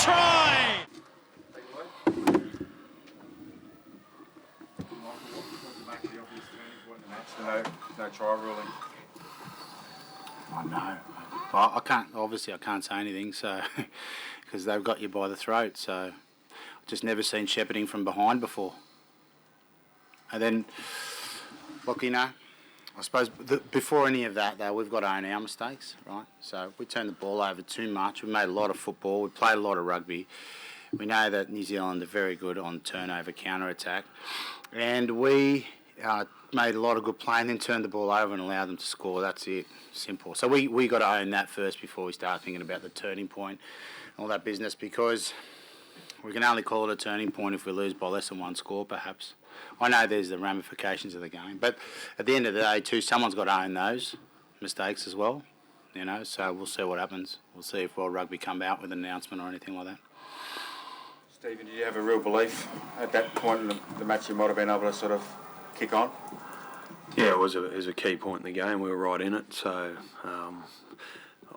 try! No try ruling. I know. Well, I can't say anything, so because they've got you by the throat. So I've just never seen shepherding from behind before. And then, look, I suppose before any of that, though, we've got to own our mistakes, right? So we turned the ball over too much. We made a lot of football. We played a lot of rugby. We know that New Zealand are very good on turnover, counter-attack. And we made a lot of good play and then turned the ball over and allowed them to score. That's it. Simple. So we got to own that first before we start thinking about the turning point and all that business, because we can only call it a turning point if we lose by less than one score, perhaps. I know there's the ramifications of the game, but at the end of the day, too, someone's got to own those mistakes as well, so we'll see what happens. We'll see if World Rugby come out with an announcement or anything like that. Stephen, did you have a real belief at that point in the match you might have been able to sort of kick on? Yeah, it was a key point in the game. We were right in it, so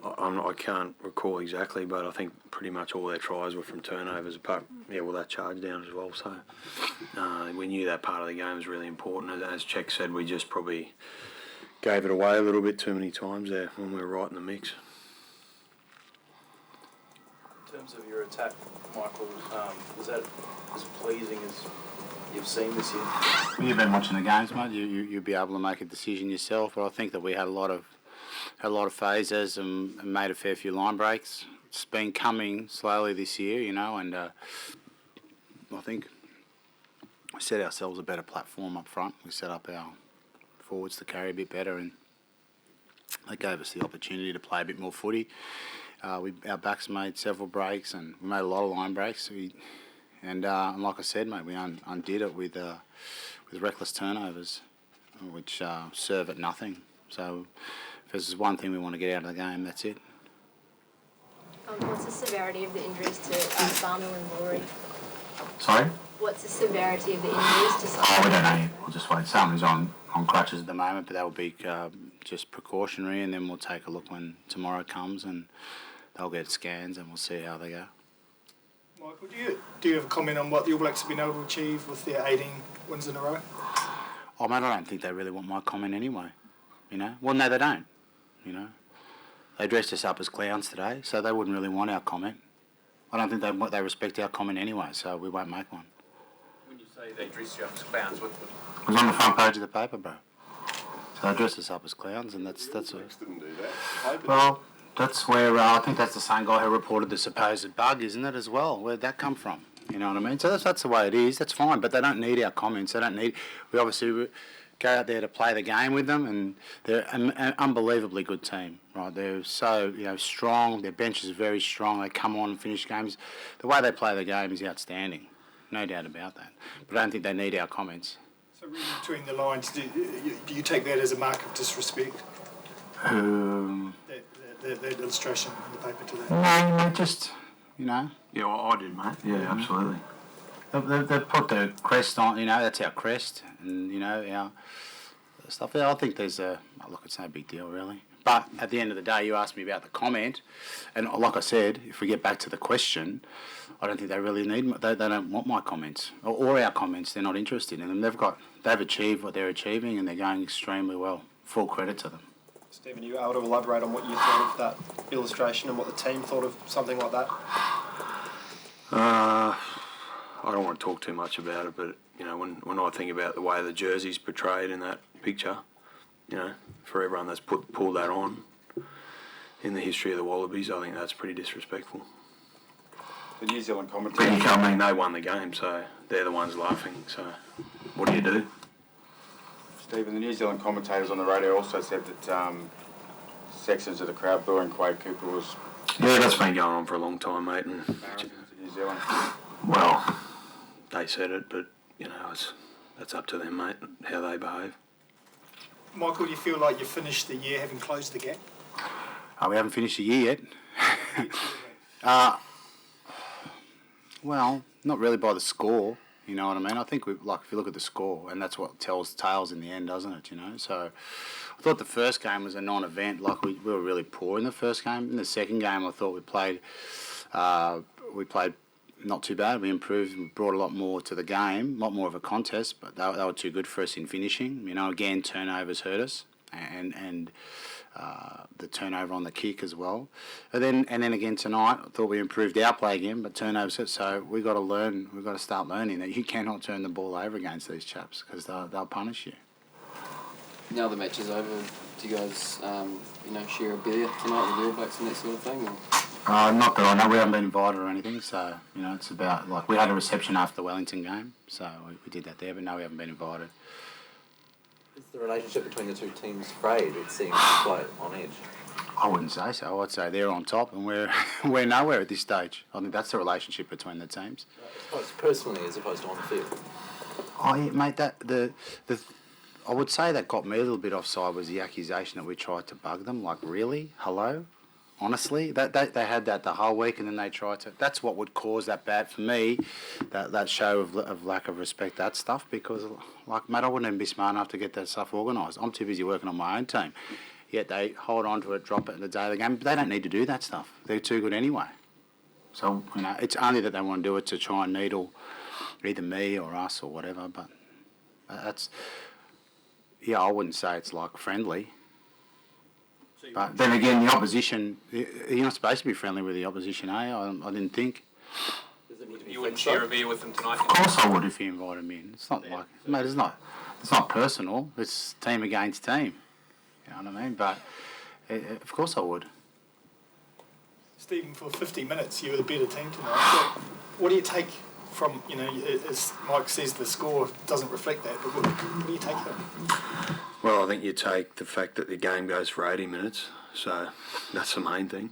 I can't recall exactly, but I think pretty much all their tries were from turnovers, apart, that charge down as well. So we knew that part of the game was really important. As Cheika said, we just probably gave it away a little bit too many times there when we were right in the mix. In terms of your attack, Michael, is that as pleasing as you've seen this year? Well, you've been watching the games, mate. You'll be able to make a decision yourself. But I think that we had a lot of phases and made a fair few line breaks. It's been coming slowly this year, and I think we set ourselves a better platform up front. We set up our forwards to carry a bit better, and that gave us the opportunity to play a bit more footy. Our backs made several breaks, and we made a lot of line breaks. And like I said, mate, we undid it with reckless turnovers, which serve at nothing. So if there's one thing we want to get out of the game, that's it. What's the severity of the injuries to Samu and Laurie? Sorry? What's the severity of the injuries to Samu? Oh, we don't know yet. We'll just wait. Samu's on crutches at the moment, but that will be just precautionary, and then we'll take a look when tomorrow comes, and they'll get scans, and we'll see how they go. Michael, do you have a comment on what the All Blacks have been able to achieve with their 18 wins in a row? Oh, mate, I don't think they really want my comment anyway, Well, no, they don't, They dressed us up as clowns today, so they wouldn't really want our comment. I don't think they respect our comment anyway, so we won't make one. When you say they dress you up as clowns, what? It was on the front page of the paper, bro. So they dressed us up as clowns, and that's what... Didn't do that. Well, that's where I think that's the same guy who reported the supposed bug, isn't it, as well? Where'd that come from? You know what I mean? So that's the way it is. That's fine, but they don't need our comments. They don't need... We obviously go out there to play the game with them, and they're an unbelievably good team, right? They're so strong. Their bench is very strong. They come on and finish games. The way they play the game is outstanding, no doubt about that. But I don't think they need our comments. So reading between the lines, do you take that as a mark of disrespect? That illustration in the paper today? No, just, Yeah, I did, mate. Yeah, absolutely. They've put the crest on, that's our crest, and, our stuff. I think there's it's no big deal, really. But at the end of the day, you asked me about the comment, and like I said, if we get back to the question, I don't think they really need, they don't want my comments, or our comments. They're not interested in them. They've achieved what they're achieving, and they're going extremely well. Full credit to them. Stephen, are you able to elaborate on what you thought of that illustration and what the team thought of something like that? I don't want to talk too much about it, but when I think about the way the jersey's portrayed in that picture, for everyone that's pulled that on in the history of the Wallabies, I think that's pretty disrespectful. The New Zealand commentators... I mean, they won the game, so they're the ones laughing, so what do? Stephen, the New Zealand commentators on the radio also said that sections of the crowd booing Quade Cooper was... Yeah, that's been going on for a long time, mate. And New Zealand. Well, they said it, but, that's up to them, mate, how they behave. Michael, do you feel like you finished the year having closed the gap? We haven't finished the year yet. Well, not really by the score. You know what I mean? I think if you look at the score, and that's what tells tales in the end, doesn't it? So I thought the first game was a non-event. We were really poor in the first game. In the second game, I thought we played we played not too bad. We improved. We brought a lot more to the game, a lot more of a contest. But they were too good for us in finishing. Again, turnovers hurt us, and the turnover on the kick as well. And then again tonight, I thought we improved our play again, but turnovers hurt. So we got to learn. We've got to start learning that you cannot turn the ball over against these chaps because they'll punish you. Now the match is over, do you guys, share a beer tonight with the All Blacks and that sort of thing? Or? Not that I know. We haven't been invited or anything. So it's about we had a reception after the Wellington game, so we did that there. But no, we haven't been invited. Is the relationship between the two teams frayed? It seems quite on edge. I wouldn't say so. I'd say they're on top and we're nowhere at this stage. I think that's the relationship between the teams. I suppose personally as opposed to on the field. Oh, yeah, mate, I would say that got me a little bit offside was the accusation that we tried to bug them. Like, really? Hello? Honestly? They had that the whole week and then they tried to... That's what would cause that bad for me, that show of lack of respect, that stuff, because, mate, I wouldn't even be smart enough to get that stuff organised. I'm too busy working on my own team. Yet they hold on to it, drop it in the day of the game, but they don't need to do that stuff. They're too good anyway. So, it's only that they want to do it to try and needle either me or us or whatever, but that's... Yeah, I wouldn't say it's friendly. But then again, the opposition, you're not supposed to be friendly with the opposition, I didn't think. Does it need to be You wouldn't share a beer with them tonight? Of course I would if you invited me in. It's not mate, it's not personal. It's team against team. You know what I mean? But of course I would. Stephen, for 50 minutes, you were the better team tonight. So what do you take from, as Mike says, the score doesn't reflect that, but what do you take from it? Well, I think you take the fact that the game goes for 80 minutes, so that's the main thing.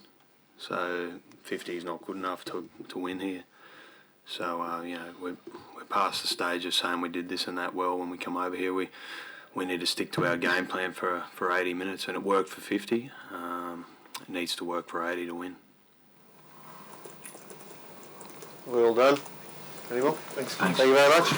So 50 is not good enough to win here. So, we're past the stage of saying we did this and that well when we come over here. We need to stick to our game plan for 80 minutes, and it worked for 50. It needs to work for 80 to win. We're all done. Any more? Thanks. Thank you very much.